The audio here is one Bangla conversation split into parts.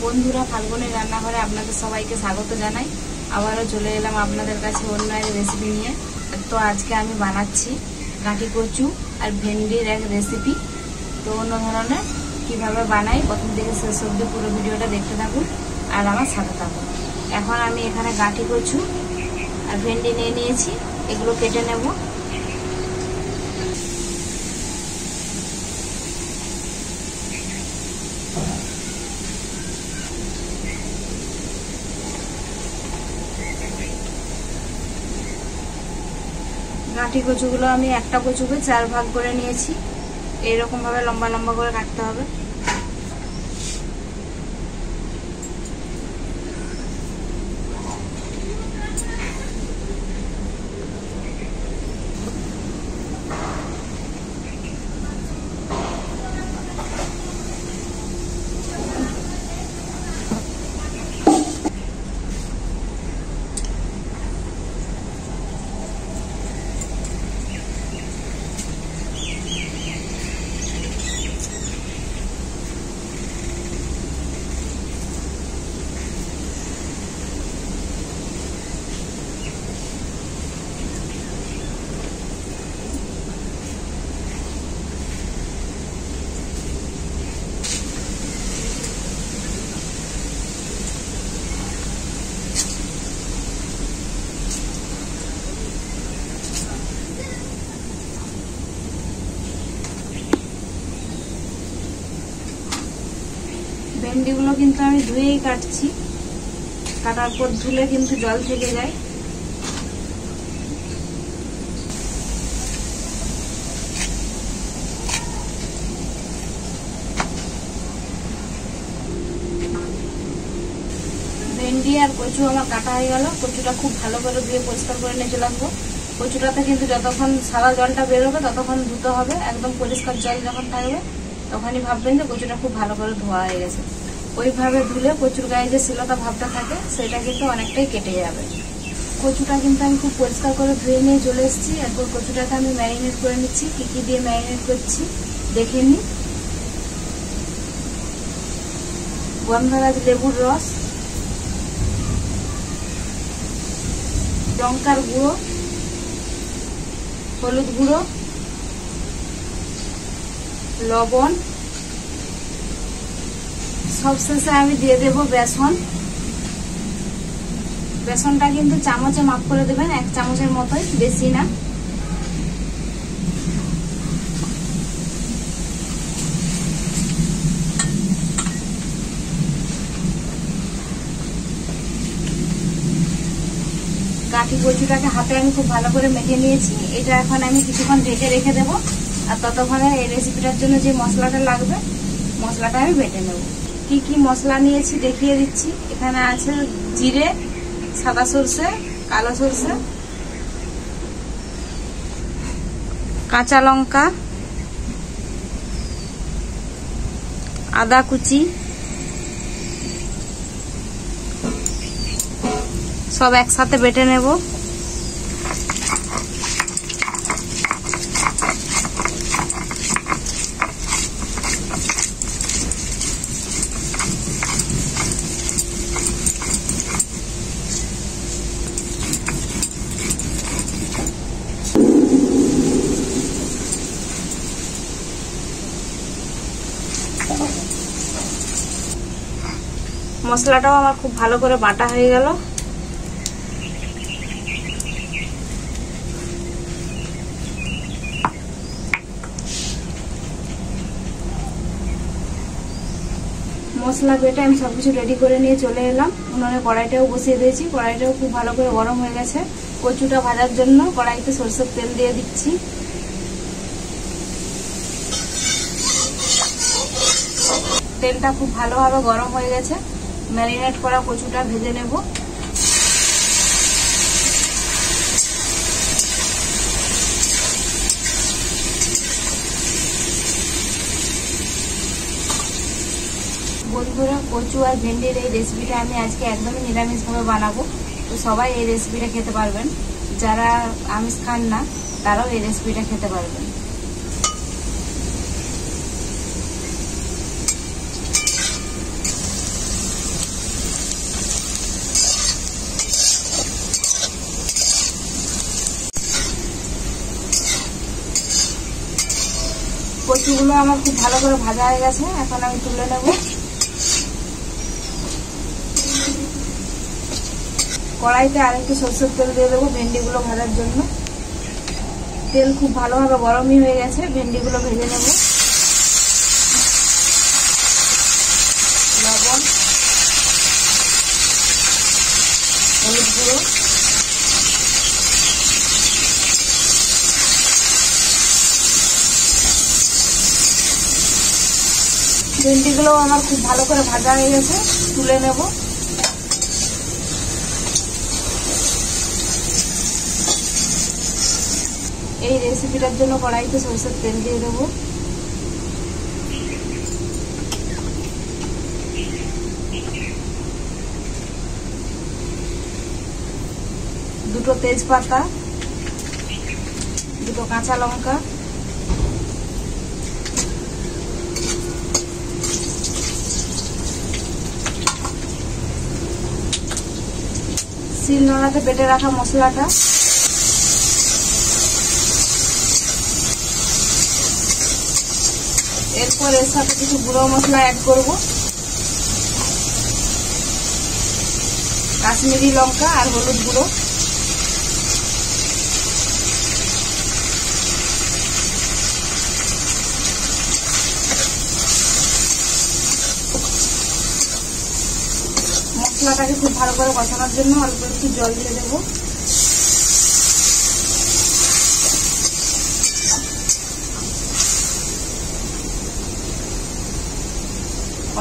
বন্ধুরা, ফাল্গুনের রান্নাঘরে আপনাদের সবাইকে স্বাগত জানাই। আবারও চলে এলাম আপনাদের কাছে অন্য এক রেসিপি নিয়ে। তো আজকে আমি বানাচ্ছি গাঁটি কচু আর ভেন্ডির এক রেসিপি। তো অন্য ধরনের কীভাবে বানাই প্রথম থেকে শেষ অবধি পুরো ভিডিওটা দেখতে থাকুন আর আমার সাথে থাকুন। এখন আমি এখানে গাঁটি কচু আর ভেন্ডি নিয়ে নিয়েছি, এগুলো কেটে নেব। গাঁটি কচুগুলো আমি একটা কচুকে 4 ভাগ করে নিয়েছি। এইরকম ভাবে লম্বা লম্বা করে কাটতে হবে। ভেন্ডিগুলো কিন্তু আমি ধুয়েই কাটছি, কাটার পর ধুলে কিন্তু জল থেকে যায়। ভেন্ডি আর কচু আমার কাটা হয়ে গেল। কচুটা খুব ভালো করে ধুয়ে পরিষ্কার করে নিয়ে চলে আসবো। কচুটাতে কিন্তু যতক্ষণ সাদা জলটা বেরোবে ততক্ষণ ধুতে হবে। একদম পরিষ্কার জল যখন থাকবে তখনই ভাববেন যে কচুটা খুব ভালো করে ধোয়া হয়ে গেছে। ওইভাবে ধুলে কচুর গায়ে যে শিলতা ভাবটা থাকে সেটা কিন্তু অনেকটাই কেটে যাবে। কচুটা কিন্তু আমি খুব পরিষ্কার করে ধুয়ে নিয়ে চলে এসেছি। এরপর কচুটাকে আমি ম্যারিনেট করে নিচ্ছি। কি কি দিয়ে ম্যারিনেট করছি দেখে নিই। গন্ধরাজ লেবুর রস, লঙ্কার গুঁড়ো, হলুদ গুঁড়ো, লবণ, সবশেষে আমি দিয়ে দেব বেসন। বেসনটা কিন্তু চামচে মাপ করে দেবেন, 1 চামচের মতোই, বেশি না। গাঁটি কচুটাকে হাতে আমি খুব ভালো করে মেখে নিয়েছি। এটা এখন আমি কিছুক্ষণ ঢেকে রেখে দেব। আর ততক্ষণে এই রেসিপিটার জন্য যে মশলাটা লাগবে মশলাটা আমি বেটে নেব। কি কি মশলা নিয়েছি দেখিয়ে দিচ্ছি। এখানে আছে জিরে, সাদা সরষে, কালো সরষে, কাঁচা লঙ্কা, আদা কুচি, সব একসাথে বেটে নেব। মশলাটাও আমার খুব ভালো করে বাটা হয়ে গেল। মশলা বেটে আমি সবকিছু রেডি করে নিয়ে চলে এলাম। উনুনে কড়াইটাও বসিয়ে দিয়েছি। কড়াইটাও খুব ভালো করে গরম হয়ে গেছে। কচুটা ভাজার জন্য কড়াইতে সরষের তেল দিয়ে দিচ্ছি। তেলটা খুব ভালোভাবে গরম হয়ে গেছে। ম্যারিনেট করা কচুটা ভেজে নেব। বন্ধুরা, কচু আর ভেন্ডির এই রেসিপিটা আমি আজকে একদমই নিরামিষভাবে বানাবো। তো সবাই এই রেসিপিটা খেতে পারবেন। যারা আমিষ খান না তারাও এই রেসিপিটা খেতে পারবেন। কচুগুলো আমার খুব ভালো করে ভাজা হয়ে গেছে, এখন আমি তুলে নেব। কড়াইতে আরেকটু সরষের তেল দিয়ে দেবো ভেন্ডিগুলো ভাজার জন্য। তেল খুব ভালোভাবে গরমই হয়ে গেছে, ভেন্ডিগুলো ভেজে নেব। লবণ, হলুদ গুঁড়ো, ভেন্ডিগুলো আমার খুব ভালো করে ভাজা হয়ে গেছে, তুলে নেব। এই রেসিপিটার জন্য কড়াইতে সরষের তেল দিয়ে দেবো। দুটো তেজপাতা, দুটো কাঁচা লঙ্কা, শিলনোড়াতে বেটে রাখা মশলাটা, এরপর এর সাথে কিছু গুঁড়ো মশলা অ্যাড করব, কাশ্মীরি লঙ্কা আর হলুদ গুঁড়ো। মশলাটাকে খুব ভালো করে কষানোর জন্য অল্প একটু জল দিয়ে দেবো।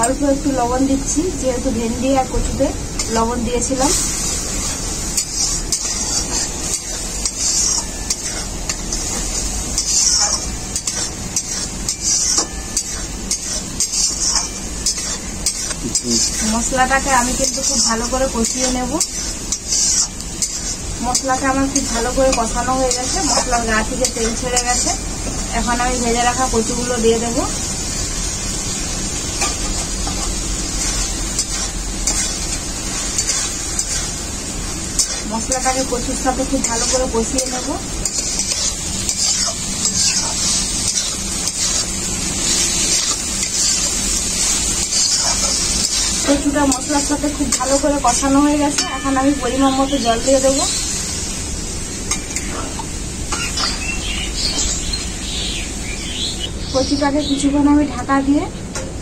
অল্প একটু লবণ দিচ্ছি, যেহেতু ভেন্ডি আর কচুতে লবণ দিয়েছিলাম। মশলাটাকে আমি কিন্তু খুব ভালো করে কষিয়ে নেব। মশলাটা আমার খুব ভালো করে কষানো হয়ে গেছে, মশলার গা থেকে তেল ছেড়ে গেছে। এখন আমি ভেজে রাখা কচুগুলো দিয়ে দেব। মশলাটাকে কচুর সাথে খুব ভালো করে কষিয়ে নেব। কচুটা মশলার সাথে খুব ভালো করে কষানো হয়ে গেছে, এখন আমি পরিমাণ মতো জল দিয়ে দেবো। কচুটাকে কিছুক্ষণ আমি ঢাকা দিয়ে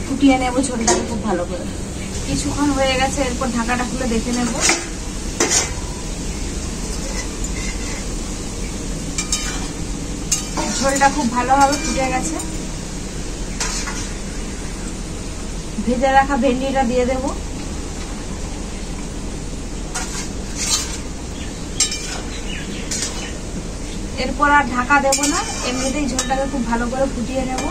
ফুটিয়ে নেব ঝোলটাকে খুব ভালো করে। কিছুক্ষণ হয়ে গেছে, এরপর ঢাকাটা খুলে দেখে নেব। ঝোলটা খুব ভালোভাবে ফুটে গেছে। ভেজে রাখা ভেন্ডিটা দিয়ে দেব। এরপর আর ঢাকা দেব না, এমনিতেই ঝোলটাকে খুব ভালো করে ফুটিয়ে নেব।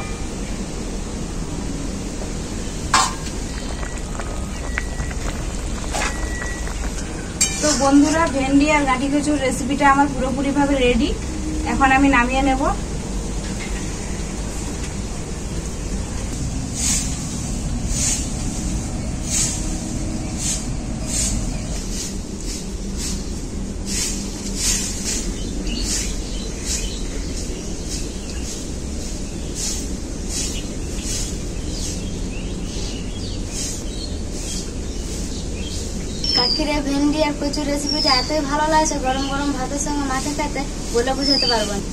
তো বন্ধুরা, ভেন্ডি আর গাঁটি কচুর রেসিপিটা আমার পুরোপুরি ভাবে রেডি। এখন আমি নামিয়ে নেব। কাকিরে ভেন্ডি আর কচুর রেসিপিটা এতই ভালো লাগছে, গরম গরম ভাতের সঙ্গে মাছে খেতে বলে বুঝাতে পারবো না।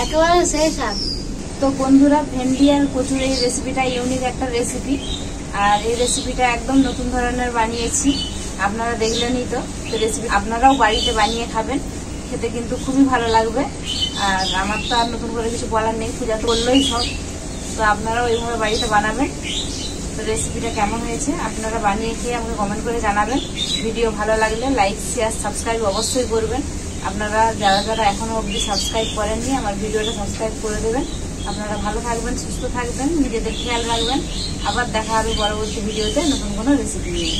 একেবারে সেই স্বাদ। তো বন্ধুরা, ভেন্ডি আর কচুর এই রেসিপিটা ইউনিক একটা রেসিপি, আর এই রেসিপিটা একদম নতুন ধরনের বানিয়েছি। আপনারা দেখলেনই তো রেসিপি আপনারাও বাড়িতে বানিয়ে খাবেন, খেতে কিন্তু খুবই ভালো লাগবে। আর আমার তো আর নতুন করে কিছু বলার নেই, পূজা তো বললোই সব। তো আপনারাও এইভাবে বাড়িতে বানাবেন। তো রেসিপিটা কেমন হয়েছে আপনারা বানিয়ে খেয়ে আমাকে কমেন্ট করে জানাবেন। ভিডিও ভালো লাগলে লাইক, শেয়ার, সাবস্ক্রাইব অবশ্যই করবেন। আপনারা যারা যারা এখনো অবধি সাবস্ক্রাইব করেননি, আমার ভিডিওটা সাবস্ক্রাইব করে দেবেন। আপনারা ভালো থাকবেন, সুস্থ থাকবেন, নিজেদের খেয়াল রাখবেন। আবার দেখা হবে পরবর্তী ভিডিওতে নতুন কোনো রেসিপি নিয়ে।